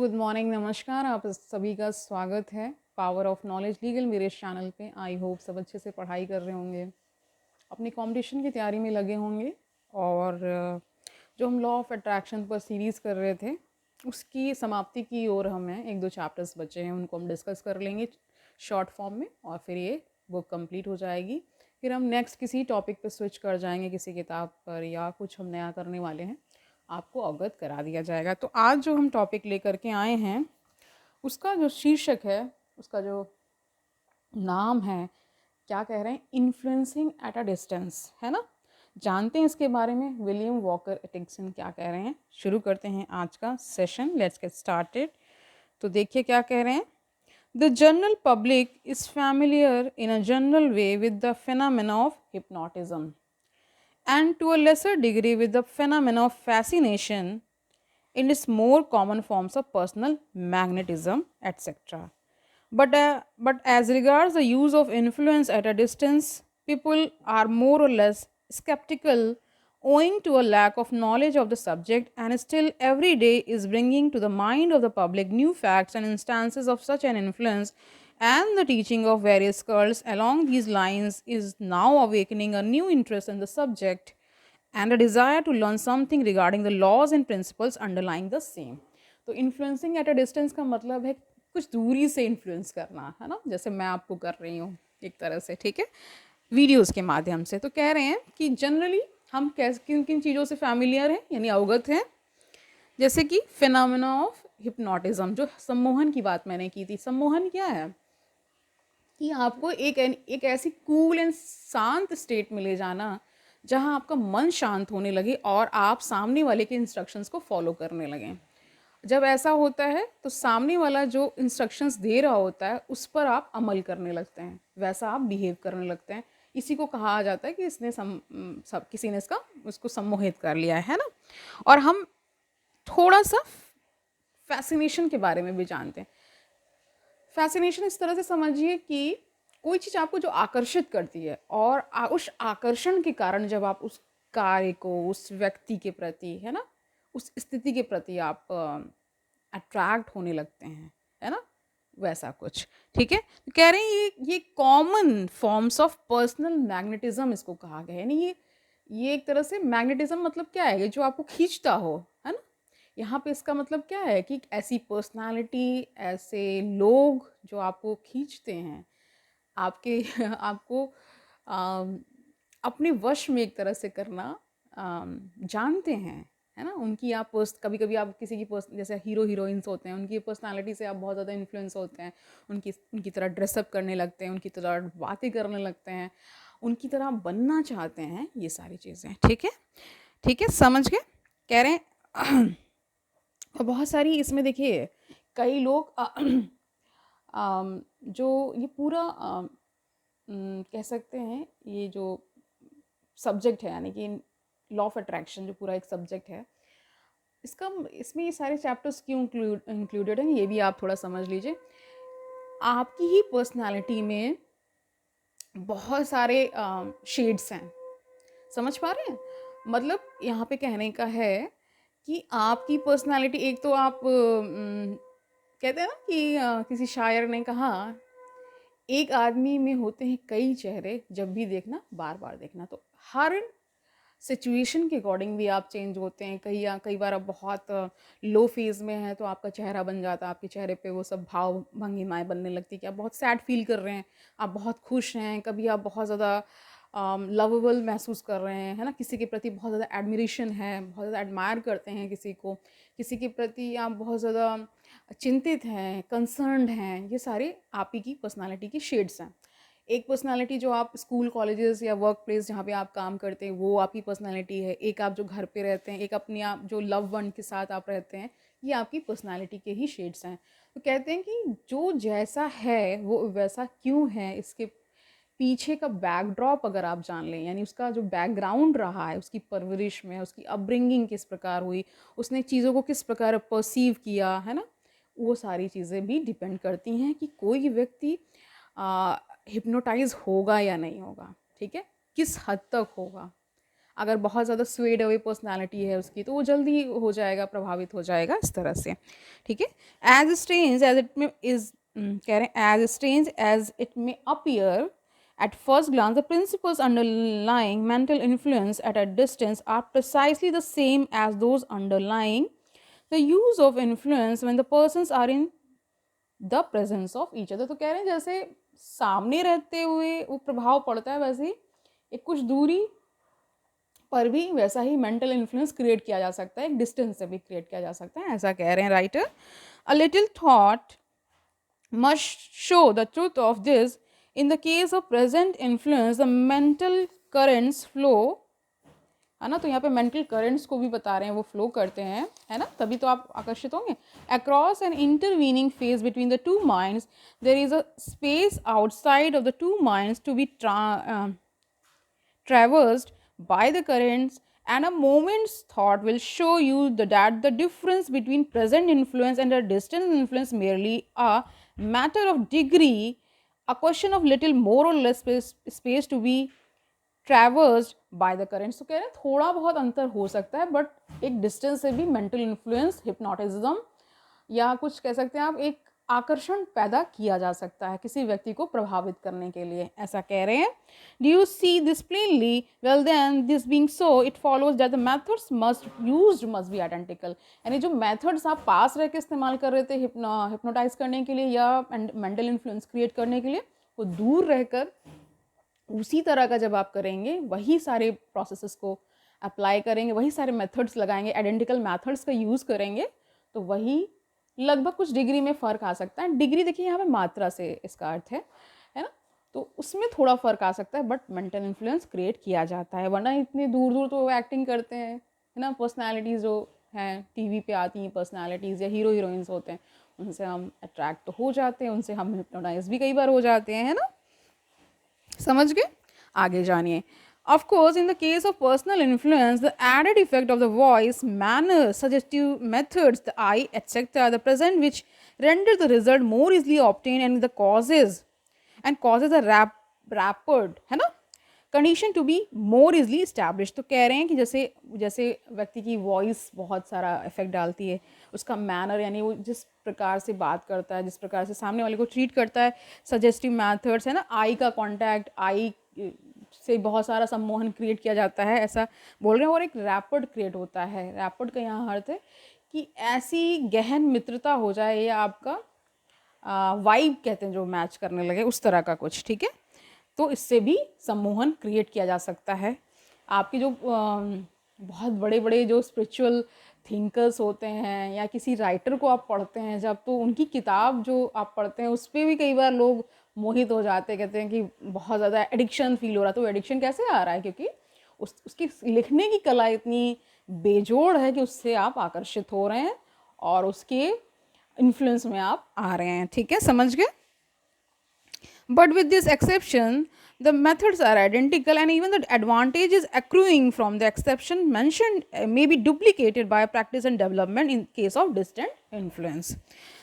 Good morning, नमस्कार। आप सभी का स्वागत है पावर ऑफ नॉलेज लीगल मेरे चैनल पे। आई होप सब अच्छे से पढ़ाई कर रहे होंगे, अपनी कंपटीशन की तैयारी में लगे होंगे। और जो हम लॉ ऑफ अट्रैक्शन पर सीरीज़ कर रहे थे उसकी समाप्ति की ओर हम हैं। एक दो चैप्टर्स बचे हैं, उनको हम डिस्कस कर लेंगे शॉर्ट फॉर्म में और फिर ये बुक कंप्लीट हो जाएगी। फिर हम नेक्स्ट किसी टॉपिक पर स्विच कर जाएंगे, किसी किताब पर या कुछ हम नया करने वाले हैं, आपको अवगत करा दिया जाएगा। तो आज जो हम टॉपिक लेकर के आए हैं उसका जो शीर्षक है, उसका जो नाम है, क्या कह रहे हैं, इन्फ्लुएंसिंग एट अ डिस्टेंस, है ना। जानते हैं इसके बारे में विलियम वॉकर एटिक्सन क्या कह रहे हैं। शुरू करते हैं आज का सेशन, लेट्स गेट स्टार्टेड। तो देखिए क्या कह रहे हैं। The general public is familiar in a general way with the phenomena of hypnotism and to a lesser degree with the phenomena of fascination in its more common forms of personal magnetism, etc. But as regards the use of influence at a distance, people are more or less skeptical owing to a lack of knowledge of the subject, and still every day is bringing to the mind of the public new facts and instances of such an influence, and the teaching of various cults along these lines is now awakening a new interest in the subject and a desire to learn something regarding the laws and principles underlying the same. तो influencing at a distance का मतलब है कुछ दूरी से influence करना, है ना, जैसे मैं आपको कर रही हूँ एक तरह से, ठीक है, वीडियोस के माध्यम से। तो कह रहे हैं कि जनरली हम कैसे किन किन चीज़ों से फैमिलियर हैं यानी अवगत हैं, जैसे कि फिनोमेना ऑफ हिप्नोटिज्म, जो सम्मोहन की बात मैंने की थी। सम्मोहन क्या है कि आपको एक ऐसी कूल एंड शांत स्टेट में ले जाना जहां आपका मन शांत होने लगे और आप सामने वाले के इंस्ट्रक्शंस को फॉलो करने लगें। जब ऐसा होता है तो सामने वाला जो इंस्ट्रक्शंस दे रहा होता है उस पर आप अमल करने लगते हैं, वैसा आप बिहेव करने लगते हैं। इसी को कहा जाता है कि इसने सब किसी ने उसको सम्मोहित कर लिया है ना। और हम थोड़ा सा फैसिनेशन के बारे में भी जानते हैं। फैसिनेशन इस तरह से समझिए कि कोई चीज़ आपको जो आकर्षित करती है और उस आकर्षण के कारण जब आप उस कार्य को, उस व्यक्ति के प्रति, है ना, उस स्थिति के प्रति आप अट्रैक्ट होने लगते हैं, है ना, वैसा कुछ। ठीक है, तो कह रहे हैं ये common forms of personal magnetism इसको कहा गया है। यानी ये एक तरह से मैग्नेटिज्म मतलब क्या है, जो आपको खींचता हो, है ना। यहाँ पे इसका मतलब क्या है कि ऐसी पर्सनालिटी, ऐसे लोग जो आपको खींचते हैं, आपके आपको अम, अपने वश में एक तरह से करना जानते हैं, है ना। उनकी आप कभी कभी आप किसी की जैसे हीरो हीरोइंस होते हैं, उनकी पर्सनालिटी से आप बहुत ज़्यादा इन्फ्लुएंस होते हैं, उनकी तरह ड्रेसअप करने लगते हैं, उनकी तरह बातें करने लगते हैं, उनकी तरह बनना चाहते हैं, ये सारी चीज़ें। ठीक है, ठीक है, समझ गए। कह रहे हैं और बहुत सारी इसमें देखिए कई लोग जो ये पूरा कह सकते हैं, ये जो सब्जेक्ट है यानी कि लॉ ऑफ अट्रैक्शन जो पूरा एक सब्जेक्ट है, इसमें ये सारे चैप्टर्स क्यों इंक्लूडेड हैं ये भी आप थोड़ा समझ लीजिए। आपकी ही पर्सनालिटी में बहुत सारे शेड्स हैं, समझ पा रहे हैं। मतलब यहाँ पे कहने का है कि आपकी पर्सनालिटी, एक तो आप कहते हैं ना कि किसी शायर ने कहा, एक आदमी में होते हैं कई चेहरे, जब भी देखना बार बार देखना। तो हर सिचुएशन के अकॉर्डिंग भी आप चेंज होते हैं। कई बार आप बहुत लो फेज में हैं तो आपका चेहरा बन जाता है, आपके चेहरे पे वो सब भाव भंगिमाएँ बनने लगती है कि आप बहुत सैड फील कर रहे हैं, आप बहुत खुश हैं, कभी आप बहुत ज़्यादा लवेबल महसूस कर रहे हैं, है ना, किसी के प्रति बहुत ज़्यादा एडमिरेशन है, बहुत ज़्यादा एडमायर करते हैं किसी को, किसी के प्रति आप बहुत ज़्यादा चिंतित हैं, कंसर्न्ड हैं। ये सारे आप ही की पर्सनालिटी की शेड्स हैं। एक पर्सनालिटी जो आप स्कूल, कॉलेजेस या वर्क प्लेस जहाँ पे आप काम करते हैं वो आपकी पर्सनालिटी है। एक आप जो घर पे रहते हैं, एक अपने आप जो लव वन के साथ आप रहते हैं, ये आपकी पर्सनालिटी के ही शेड्स हैं। तो कहते हैं कि जो जैसा है वो वैसा क्यों है, इसके पीछे का बैकड्रॉप अगर आप जान लें, यानी उसका जो बैकग्राउंड रहा है, उसकी परवरिश में, उसकी अपब्रिंगिंग किस प्रकार हुई, उसने चीज़ों को किस प्रकार परसीव किया, है ना, वो सारी चीज़ें भी डिपेंड करती हैं कि कोई व्यक्ति हिप्नोटाइज होगा या नहीं होगा। ठीक है, किस हद तक होगा। अगर बहुत ज़्यादा स्वेड अवे पर्सनैलिटी है उसकी तो वो जल्दी हो जाएगा, प्रभावित हो जाएगा इस तरह से, ठीक है। एज स्ट्रेंज एज इट में इज कह रहे हैं एज स्ट्रेंज एज इट में appear at first glance, the principles underlying mental influence at a distance are precisely the same as those underlying the use of influence when the persons are in the presence of each other। तो कह रहे हैं जैसे सामने रहते हुए वो प्रभाव पड़ता है, वैसे ही एक कुछ दूरी पर भी वैसा ही मेंटल इन्फ्लुएंस क्रिएट किया जा सकता है, एक डिस्टेंस से भी क्रिएट किया जा सकता है, ऐसा कह रहे हैं writer. A little thought must show the truth of this। In the case of present influence, the mental currents flow, है ना, तो यहाँ पे मेंटल करेंट्स को भी बता रहे हैं, वो फ्लो करते हैं, है ना, तभी तो आप आकर्षित होंगे। Across an intervening phase between the two minds there is a space outside of the two minds to be traversed by the currents, and a moment's thought will show you that the difference between present influence and a distant influence merely a matter of degree, a question of little more or less space to be traversed by the currents। तो कह रहे हैं थोड़ा बहुत अंतर हो सकता है, बट एक डिस्टेंस से भी मेंटल इन्फ्लुएंस, हिप्नोटिज्म या कुछ कह सकते हैं आप, एक आकर्षण पैदा किया जा सकता है किसी व्यक्ति को प्रभावित करने के लिए, ऐसा कह रहे हैं। Do you see this plainly? Well then this being so it follows that the methods must be identical. यानी जो मेथड्स आप पास रह के इस्तेमाल कर रहे थे हिप्नोटाइज करने के लिए या मेंटल इन्फ्लुएंस क्रिएट करने के लिए, वो दूर रहकर उसी तरह का जब आप करेंगे, वही सारे प्रोसेसेस को अप्लाई करेंगे, वही सारे मेथड्स लगाएंगे, आइडेंटिकल मेथड्स का यूज़ करेंगे, तो वही लगभग कुछ डिग्री में फ़र्क आ सकता है। डिग्री देखिए यहाँ पे मात्रा से इसका अर्थ है ना, तो उसमें थोड़ा फ़र्क आ सकता है, बट मेंटल इन्फ्लुएंस क्रिएट किया जाता है। वरना इतने दूर दूर तो वो एक्टिंग करते हैं, है ना, पर्सनैलिटीज़ जो हैं टीवी पे आती हैं पर्सनैलिटीज़ या हीरो हीरोइंस होते हैं, उनसे हम अट्रैक्ट तो हो जाते हैं, उनसे हम हिप्नोटाइज भी कई बार हो जाते हैं, है ना, समझ गए? आगे जानिए। Of course, in the case of personal influence, the added effect of the voice, manner, suggestive methods, the eye, etc., the present, which render the result more easily obtained, and the causes a rapid, है ना, condition to be more easily established। तो कह रहे हैं कि जैसे व्यक्ति की वॉइस बहुत सारा इफेक्ट डालती है, उसका मैनर यानी वो जिस प्रकार से बात करता है, जिस प्रकार से सामने वाले को ट्रीट करता है, सजेस्टिव मैथड्स, है ना, आई का कॉन्टैक्ट, आई से बहुत सारा सम्मोहन क्रिएट किया जाता है, ऐसा बोल रहे हैं। और एक रैपिड क्रिएट होता है। रैपिड का यहाँ अर्थ है कि ऐसी गहन मित्रता हो जाए या आपका वाइब कहते हैं जो मैच करने लगे, उस तरह का कुछ, ठीक है। तो इससे भी सम्मोहन क्रिएट किया जा सकता है। आपके जो बहुत बड़े बड़े जो स्पिरिचुअल थिंकर्स होते हैं या किसी राइटर को आप पढ़ते हैं जब, तो उनकी किताब जो आप पढ़ते हैं उस पर भी कई बार लोग मोहित हो जाते हैं, कहते हैं कि बहुत ज़्यादा एडिक्शन फील हो रहा है। तो एडिक्शन कैसे आ रहा है? क्योंकि उसकी लिखने की कला इतनी बेजोड़ है कि उससे आप आकर्षित हो रहे हैं और उसके इन्फ्लुएंस में आप आ रहे हैं, ठीक है, समझ गए? But with this exception, the methods are identical, and even the advantages accruing from the exception mentioned may be duplicated by practice and development in case of distant influence.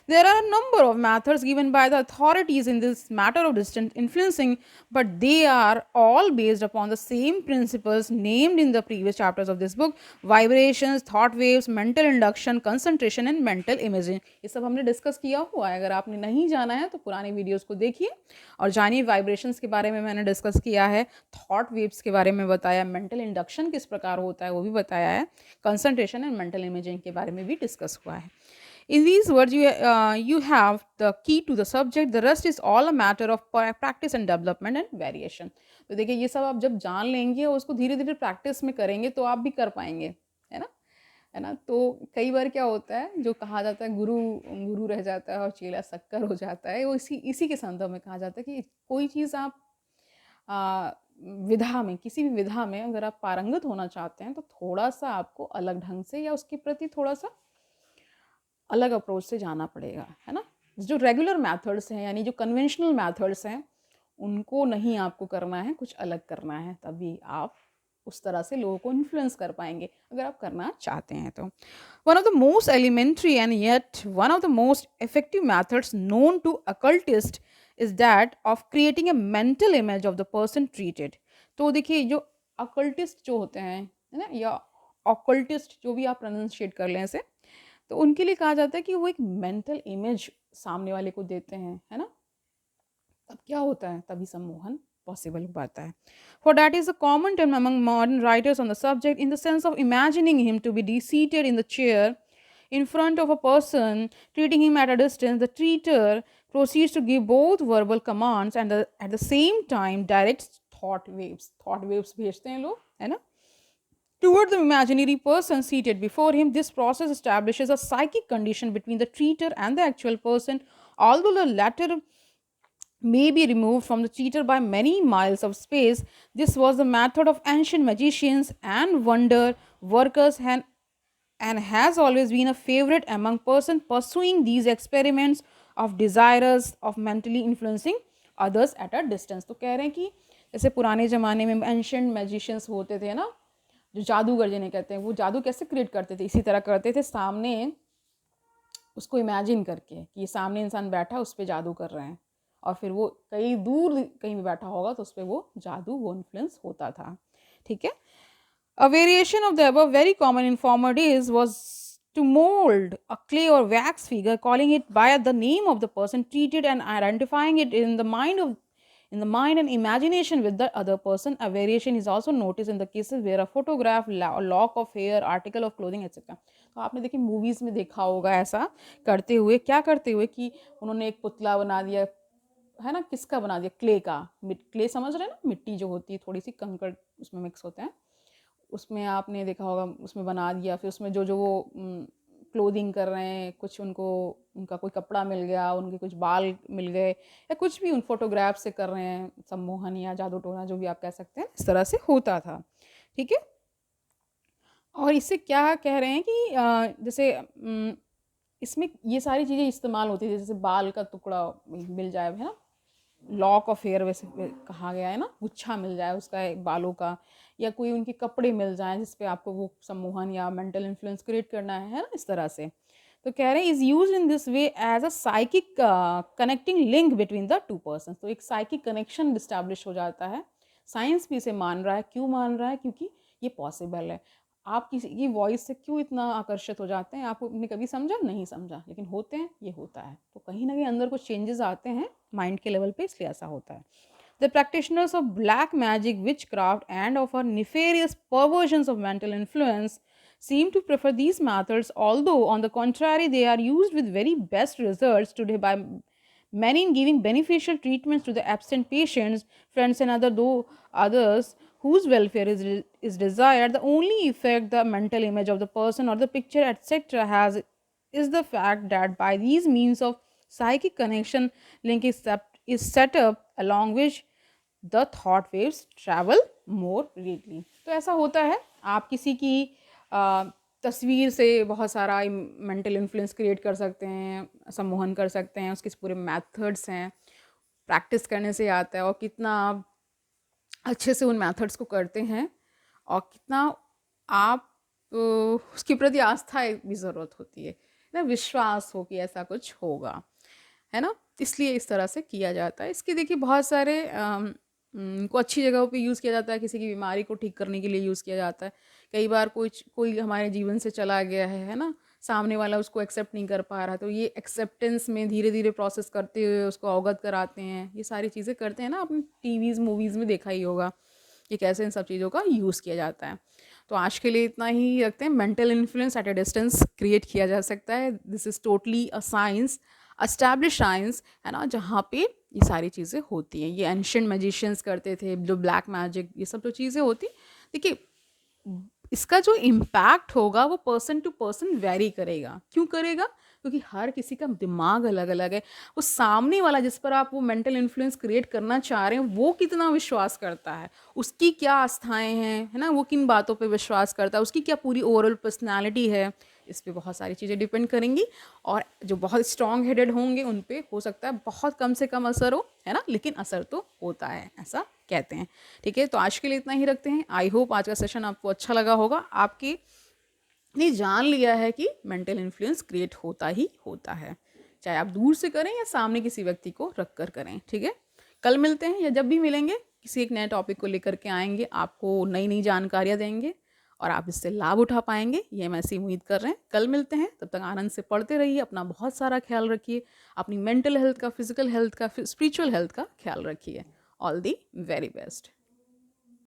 There are a number of methods given by the authorities in this matter of distant influencing, but they are all based upon the same principles named in the previous chapters of this book: vibrations, thought waves, mental induction, concentration and mental imaging। ये सब हमने discuss किया हुआ है। अगर आपने नहीं जाना है तो पुरानी वीडियोस को देखिए और जानिए। वाइब्रेशंस के बारे में मैंने डिस्कस किया है, थॉट वेव्स के बारे में बताया, मेंटल इंडक्शन किस प्रकार होता है वो भी बताया है, कंसंट्रेशन एंड मेंटल इमेजिंग के बारे में भी डिस्कस हुआ है। In these words, you have the key to the subject. The rest is all a matter of practice and development and variation। तो देखिए ये सब आप जब जान लेंगे और उसको धीरे धीरे प्रैक्टिस में करेंगे तो आप भी कर पाएंगे, है ना। तो कई बार क्या होता है, जो कहा जाता है गुरु रह जाता है और चेला शक्कर हो जाता है, वो इसी के संदर्भ में कहा जाता है कि कोई चीज़ आप विधा में, किसी भी विधा में अगर आप पारंगत होना चाहते हैं तो थोड़ा सा आपको अलग ढंग से या उसके प्रति थोड़ा सा अलग अप्रोच से जाना पड़ेगा, है ना। जो रेगुलर मेथड्स हैं यानी जो कन्वेंशनल मेथड्स हैं उनको नहीं आपको करना है, कुछ अलग करना है, तभी आप उस तरह से लोगों को इन्फ्लुएंस कर पाएंगे अगर आप करना चाहते हैं तो। One of the most elementary and yet one of the most effective methods known to occultist is that of creating a mental image of the person treated. तो देखिए जो अकल्टिस्ट जो होते हैं, है ना, या ऑकल्टिस्ट, जो भी आप प्रोनाउंशिएट कर लें इसे, तो उनके लिए कहा जाता है कि वो एक मेंटल इमेज सामने वाले को देते हैं, है ना। तब क्या होता है, तभी सम्मोहन पॉसिबल हो पाता है. For that is a common term among modern writers on the subject in the sense of imagining him to be seated in the chair in front of a person, treating him at a distance. The treater proceeds to give both verbal commands and at the same time directs thought waves. Thought waves भेजते हैं लोग, है ना, toward the imaginary person seated before him. This process establishes a psychic condition between the treater and the actual person, although the latter may be removed from the cheater by many miles of space. This was the method of ancient magicians and wonder workers and has always been a favorite among persons pursuing these experiments of desirous of mentally influencing others at a distance. तो कह रहे हैं कि जैसे पुराने ज़माने में ancient magicians होते थे ना, जो जादूगर जिन्हें कहते हैं, वो जादू कैसे क्रिएट करते थे, इसी तरह करते थे, सामने उसको इमेजिन करके कि ये सामने इंसान बैठा उस पर जादू कर रहे हैं, और फिर वो कहीं दूर कहीं भी बैठा होगा तो उस पर वो जादू, वो इन्फ्लुएंस होता था. ठीक है. A variation of the above, very common in former days, was to mold a clay or wax figure, calling it by the name of the person treated and identifying it in the mind and imagination with the other person. A variation is also noticed in the cases where a photograph, lock of hair, article of clothing, etc. तो आपने देखिए movies में देखा होगा ऐसा करते हुए, क्या करते हुए कि उन्होंने एक पुतला बना दिया, है ना, किसका बना दिया, क्ले का. क्ले समझ रहे हैं ना, मिट्टी जो होती है, थोड़ी सी कंकड़ उसमें मिक्स होते हैं, उसमें आपने देखा होगा, उसमें बना दिया. फिर उसमें जो वो क्लोथिंग कर रहे हैं, कुछ उनको उनका कोई कपड़ा मिल गया, उनके कुछ बाल मिल गए, या कुछ भी उन फोटोग्राफ से कर रहे हैं सम्मोहन या जादू टोना, जो भी आप कह सकते हैं, इस तरह से होता था. ठीक है. और इससे क्या कह रहे हैं कि जैसे इसमें ये सारी चीज़ें इस्तेमाल होती थी, जैसे बाल का टुकड़ा मिल जाए, है ना, लॉक ऑफ हेयर वैसे कहा गया है ना, गुच्छा मिल जाए उसका बालों का, या कोई उनके कपड़े मिल जाएं जिस पे आपको वो सम्मोहन या मेंटल इन्फ्लुएंस क्रिएट करना है ना, इस तरह से. तो कह रहे हैं is use in this way as a psychic connecting link between the two person. तो एक साइकिक कनेक्शन डिस्टैब्लिश हो जाता है. साइंस भी इसे मान रहा है. क्यों मान रहा है? क्योंकि ये पॉसिबल है. आप किसी की वॉइस से क्यों इतना आकर्षित हो जाते हैं, आपने कभी समझा? नहीं समझा, लेकिन होते हैं, ये होता है. तो कहीं ना कहीं अंदर कुछ चेंजेस आते हैं माइंड के लेवल पे, इसलिए ऐसा होता है. The practitioners of black magic, witchcraft, and of nefarious perversions of mental influence seem to prefer these methods, although, on the contrary, they are used with very best results today by many in giving beneficial treatments to the absent patients, friends, and others whose welfare is desired. The only effect the mental image of the person or the picture, etc., has is the fact that by these means of psychic connection link is set up along which the thought waves travel more readily. तो ऐसा होता है, आप किसी की तस्वीर से बहुत सारा मेंटल इन्फ्लुएंस क्रिएट कर सकते हैं, सम्मोहन कर सकते हैं. उसके पूरे मेथड्स हैं, प्रैक्टिस करने से आता है, और कितना अच्छे से उन मेथड्स को करते हैं, और कितना आप उसके प्रति आस्था भी ज़रूरत होती है ना, विश्वास हो कि ऐसा कुछ होगा, है ना. इसलिए इस तरह से किया जाता है. इसके देखिए बहुत सारे को अच्छी जगहों पे यूज़ किया जाता है, किसी की बीमारी को ठीक करने के लिए यूज़ किया जाता है. कई बार कोई हमारे जीवन से चला गया है ना, सामने वाला उसको एक्सेप्ट नहीं कर पा रहा, तो ये एक्सेप्टेंस में धीरे धीरे प्रोसेस करते हुए उसको अवगत कराते हैं. ये सारी चीज़ें करते हैं ना, आपने टीवीज़ मूवीज़ में देखा ही होगा कि कैसे इन सब चीज़ों का यूज़ किया जाता है. तो आज के लिए इतना ही रखते हैं. Mental influence at a distance create किया जा सकता है. This is totally a science, establish science, है ना, जहाँ पे ये सारी चीज़ें होती हैं. ये एंशिएंट मैजिशियंस करते थे, जो ब्लैक मैजिक, ये सब जो चीज़ें होती, देखिए इसका जो इम्पैक्ट होगा वो पर्सन टू पर्सन वेरी करेगा. क्यों करेगा? क्योंकि हर किसी का दिमाग अलग अलग है. वो सामने वाला जिस पर आप वो मेंटल इन्फ्लुएंस क्रिएट करना चाह रहे हैं, वो कितना विश्वास करता है, उसकी क्या आस्थाएं हैं, है ना, वो किन बातों पे विश्वास करता है, उसकी क्या पूरी ओवरऑल पर्सनालिटी है, इस पे बहुत सारी चीज़ें डिपेंड करेंगी. और जो बहुत स्ट्रॉन्ग हेडेड होंगे उन पे हो सकता है बहुत कम से कम असर हो, है ना, लेकिन असर तो होता है, ऐसा कहते हैं. ठीक है, तो आज के लिए इतना ही रखते हैं. आई होप आज का सेशन आपको अच्छा लगा होगा. आपके ने जान लिया है कि मेंटल इन्फ्लुएंस क्रिएट होता ही होता है, चाहे आप दूर से करें या सामने किसी व्यक्ति को रख कर करें. ठीक है, कल मिलते हैं या जब भी मिलेंगे किसी एक नए टॉपिक को लेकर के आएंगे, आपको नई नई जानकारियाँ देंगे और आप इससे लाभ उठा पाएंगे, ये हम ऐसी उम्मीद कर रहे हैं। कल मिलते हैं, तब तक आनंद से पढ़ते रहिए, अपना बहुत सारा ख्याल रखिए, अपनी मेंटल हेल्थ का, फिजिकल हेल्थ का, स्पिरिचुअल हेल्थ का ख्याल रखिए। All the very best.